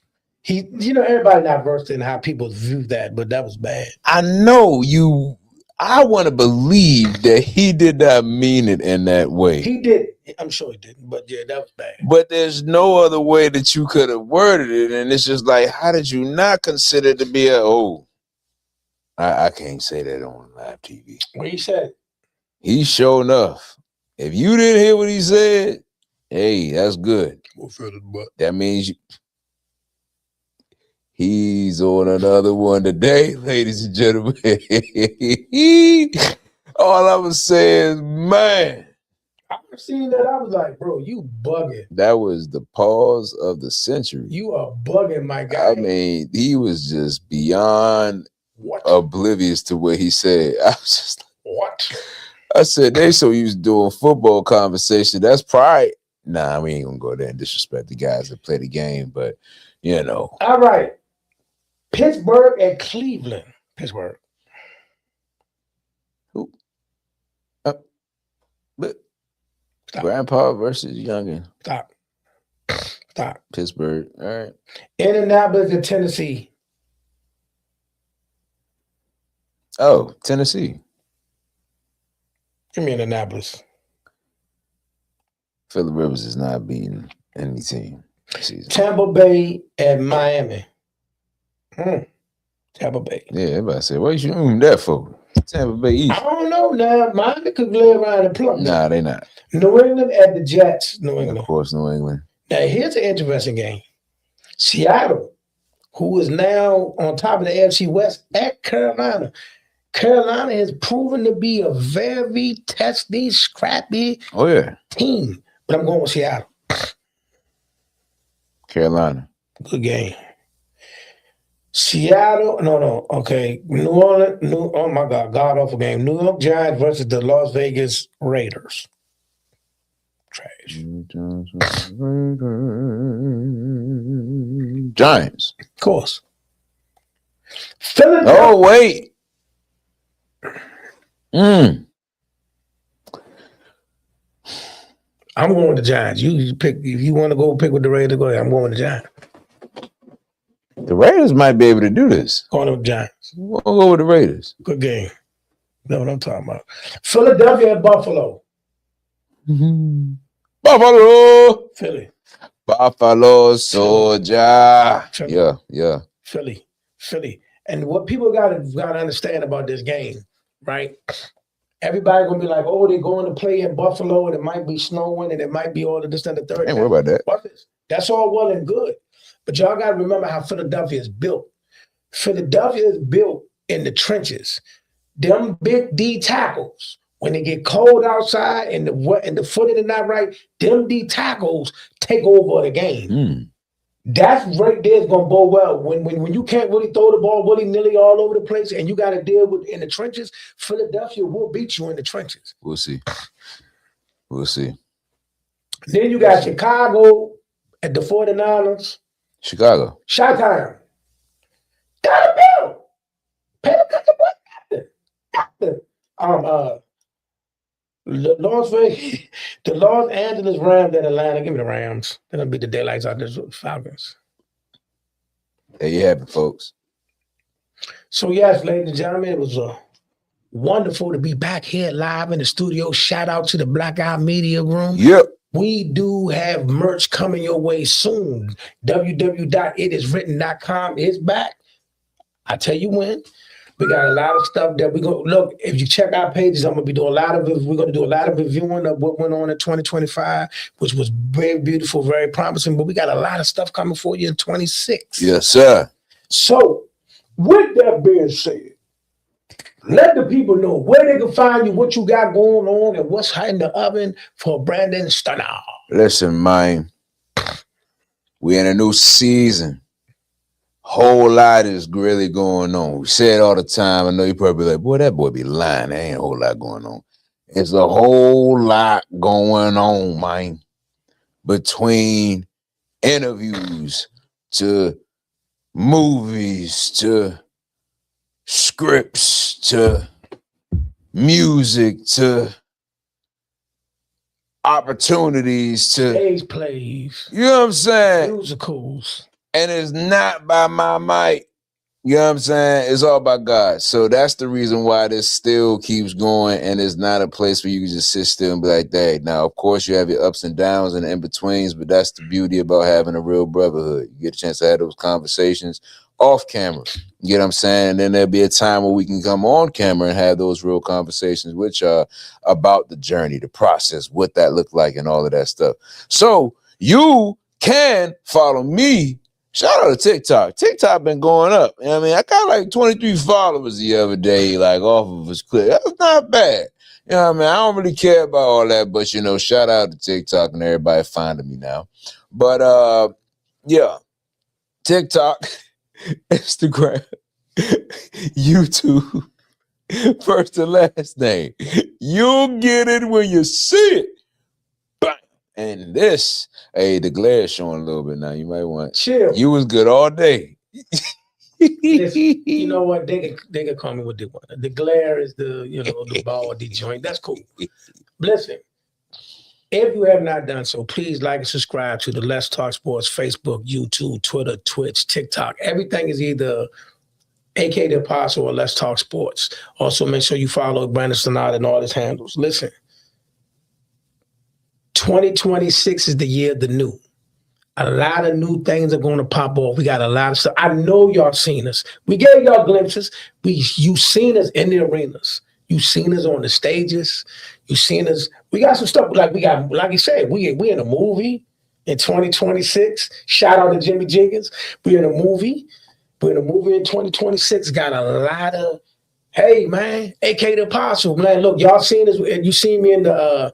Everybody not versed in how people view that, but that was bad. I know you. I want to believe that he did not mean it in that way. He did. I'm sure he didn't, but yeah, that was bad. But there's no other way that you could have worded it, and it's just like, how did you not consider it to be I can't say that on live TV. What he said? He sure enough. If you didn't hear what he said, hey, that's good. That means he's on another one today, ladies and gentlemen. All I was saying is, man. I seen that. I was like, bro, you bugging. That was the pause of the century. You are bugging, my guy. I mean, he was just beyond oblivious to what he said. I was just like, what? I said, they so used to doing football conversation. That's pride. Nah, we ain't gonna go there and disrespect the guys that play the game, but All right. Pittsburgh and Cleveland. Pittsburgh. Who? But stop. Grandpa versus youngin. Stop. Pittsburgh. All right. Indianapolis and Tennessee. Oh, Tennessee. Give me Indianapolis. Phillip Rivers is not beating any team this season. Tampa Bay and Miami. Tampa Bay. Yeah, everybody said, what you doing that for? Tampa Bay East. I don't know now. Miami could lay around and plump. Nah, they not. New England at the Jets. New England. Of course, New England. Now, here's an interesting game. Seattle, who is now on top of the AFC West at Carolina. Carolina has proven to be a very testy, scrappy team. But I'm going with Seattle. Carolina. Good game. Seattle, no. Okay. New Orleans, oh my God, god-awful game. New York Giants versus the Las Vegas Raiders. Trash. Giants. Of course. Oh, wait. I'm going with the Giants. You pick if you want to go pick with the Raiders. Go ahead. I'm going with the Giants. The Raiders might be able to do this. Going with the Giants. We'll go with the Raiders. Good game. Know what I'm talking about. Philadelphia at Buffalo. Buffalo. Philly. Buffalo Soldier. Philly. Yeah. Philly. And what people gotta understand about this game, right? Everybody gonna be like, oh, they're going to play in Buffalo, and it might be snowing, and it might be all of this and the third. Ain't worry about that. Watch this. That's all well and good. But y'all gotta remember how Philadelphia is built. Philadelphia is built in the trenches. Them big D tackles, when they get cold outside and the footing is not right, them D tackles take over the game. That's right there is gonna bode well. When you can't really throw the ball willy-nilly all over the place and you gotta deal with in the trenches, Philadelphia will beat you in the trenches. We'll see. Then you got Chicago at the 49ers. Chicago. Chi-Town. Gotta build. Pay attention to what the Los Angeles Rams at Atlanta. Give me the Rams. They're gonna beat the daylights out of the Falcons. There you have it, folks. So yes, ladies and gentlemen, it was wonderful to be back here live in the studio. Shout out to the Blackout Media Room. Yep. We do have merch coming your way soon. www.itiswritten.com is back. I tell you when. We got a lot of stuff that we're going to look. If you check our pages, we're going to do a lot of reviewing of what went on in 2025, which was very beautiful, very promising. But we got a lot of stuff coming for you in 26. Yes, sir. So, with that being said, let the people know where they can find you, what you got going on, and what's in the oven for Brandon Stunner. Listen, man, we in a new season. Whole lot is really going on. We say it all the time. I know you probably like, boy, that boy be lying. There ain't a whole lot going on. It's a whole lot going on, man. Between interviews to movies to scripts to music to opportunities to stage plays. You know what I'm saying? Musicals. And it's not by my might. You know what I'm saying? It's all by God. So that's the reason why this still keeps going, and it's not a place where you can just sit still and be like that. Now, of course, you have your ups and downs and in-betweens, but that's the beauty about having a real brotherhood. You get a chance to have those conversations off camera. You get what I'm saying? And then there'll be a time where we can come on camera and have those real conversations, which are about the journey, the process, what that looked like, and all of that stuff. So you can follow me. Shout out to TikTok. TikTok been going up. You know what I mean? I got like 23 followers the other day, like off of his clip. That's not bad. You know what I mean? I don't really care about all that, but you know, shout out to TikTok and everybody finding me now. But yeah, TikTok, Instagram, YouTube, first and last name. You'll get it when you see it. Bang. And this, hey, the glare is showing a little bit now. You might want chill. You was good all day. Listen, you know what? They can call me what they want. The glare is the ball, the joint. That's cool. Listen, if you have not done so, please like and subscribe to the Let's Talk Sports Facebook, YouTube, Twitter, Twitch, TikTok. Everything is either AK the Apostle or Let's Talk Sports. Also, make sure you follow Brandon Sonata and all his handles. Listen, 2026 is the year of the new. A lot of new things are going to pop off. We got a lot of stuff. I know y'all seen us. We gave y'all glimpses. You seen us in the arenas. You seen us on the stages. You seen us. We got some stuff like you said, we in a movie in 2026. Shout out to Jimmy Jenkins. We're in a movie. We're in a movie in 2026. Got a lot of, hey man, AK the Apostle, man. Look, y'all seen us. You seen me in the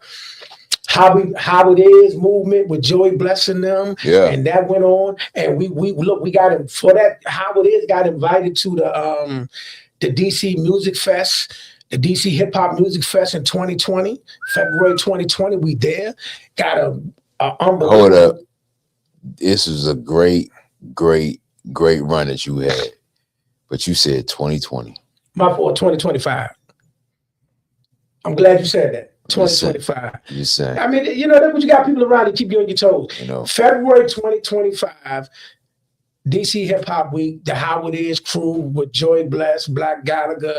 How It Is movement with Joey blessing them. Yeah. And that went on. And we got him for that. How It Is got invited to the DC Music Fest, the DC Hip Hop Music Fest in 2020, February 2020. We there. Got a unbelievable. Hold up. This is a great run that you had. But you said 2020. My fault, 2025. I'm glad you said that. Just saying. 2025. Just saying. I mean, you know, that's what you got people around to keep you on your toes. You know. February 2025, DC Hip Hop Week, the How It Is crew with Joy Bless, Black Gallagher.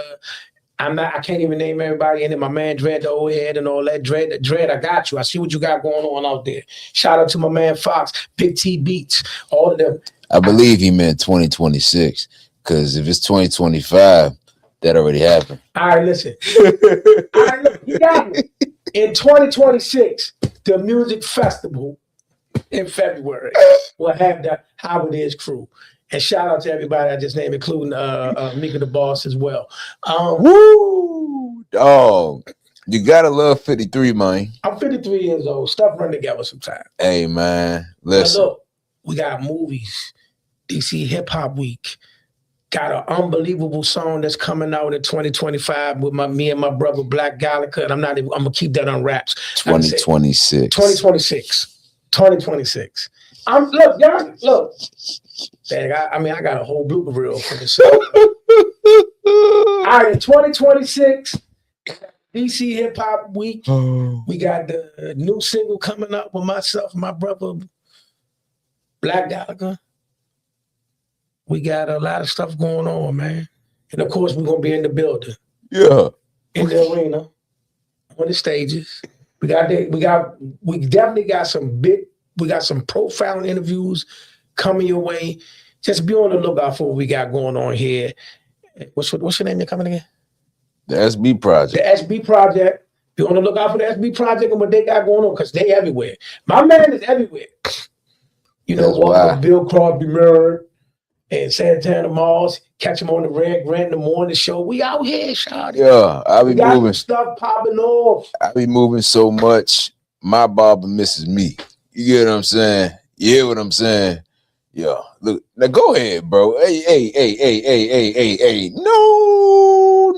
I can't even name everybody in it. My man Dread, the old head and all that. Dread, I got you. I see what you got going on out there. Shout out to my man Fox, Big T Beats, all of them. I believe he meant 2026, because if it's 2025, that already happened. All right, listen. All right, look, you got me. In 2026, the music festival in February will have the How It Is crew. And shout out to everybody I just named, including Mika the Boss as well. Woo! Dog. You gotta love 53, man. I'm 53 years old. Stuff run together sometimes. Hey, man. Listen. Look, we got movies. DC Hip Hop Week. Got an unbelievable song that's coming out in 2025 with me and my brother Black Gallagher. And I'm gonna keep that on wraps. 2026. 2026. Look, y'all, look. I got a whole blooper reel for this song. All right, in 2026, DC Hip Hop Week, we got the new single coming up with myself and my brother Black Gallagher. We got a lot of stuff going on, man. And of course, we're gonna be in the building. Yeah. In the arena, on the stages. We definitely got some profound interviews coming your way. Just be on the lookout for what we got going on here. What's your name you're coming again? The SB Project. The SB Project. Be on the lookout for the SB Project and what they got going on, because they everywhere. My man is everywhere. You know, walking with Bill Crosby Murray and Santana Moss, catch him on the Red Grant in the morning show. We out here, shawty. Yeah, I be moving. Stuff popping off. I be moving so much. My barber misses me. You get what I'm saying? You hear what I'm saying? Yeah. Look, now go ahead, bro. Hey. No.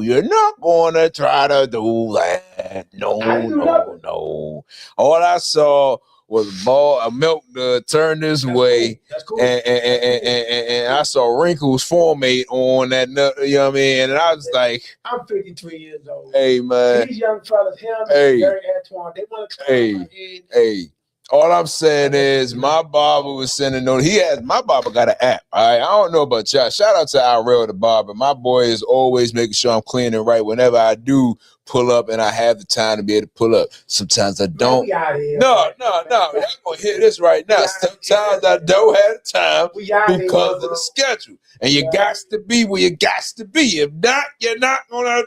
You're not gonna try to do that. No. All I saw was a milk turn this way, cool. And I saw wrinkles formate on that nut, you know what I mean? And I was like, I'm 53 years old. Hey, man. These young fellas, him and Gary Antoine, they want to come my head. Hey. All I'm saying is my barber was sending notes. My barber got an app. All right. I don't know about y'all. Shout out to Irel the barber. My boy is always making sure I'm clean and right whenever I do pull up and I have the time to be able to pull up. Sometimes I don't. No. I'm gonna hit this right now. Sometimes I don't have the time because of the schedule. And you got to be where you got to be. If not, you're not gonna.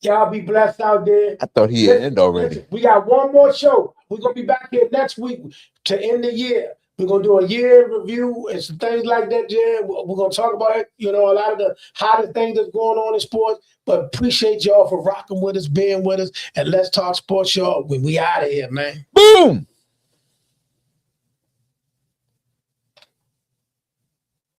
Y'all be blessed out there. I thought he had ended already. Listen, we got one more show. We're going to be back here next week to end the year. We're going to do a year review and some things like that, Jen. We're going to talk about it, a lot of the hottest things that's going on in sports. But appreciate y'all for rocking with us, being with us. And let's talk sports, y'all. We out of here, man. Boom!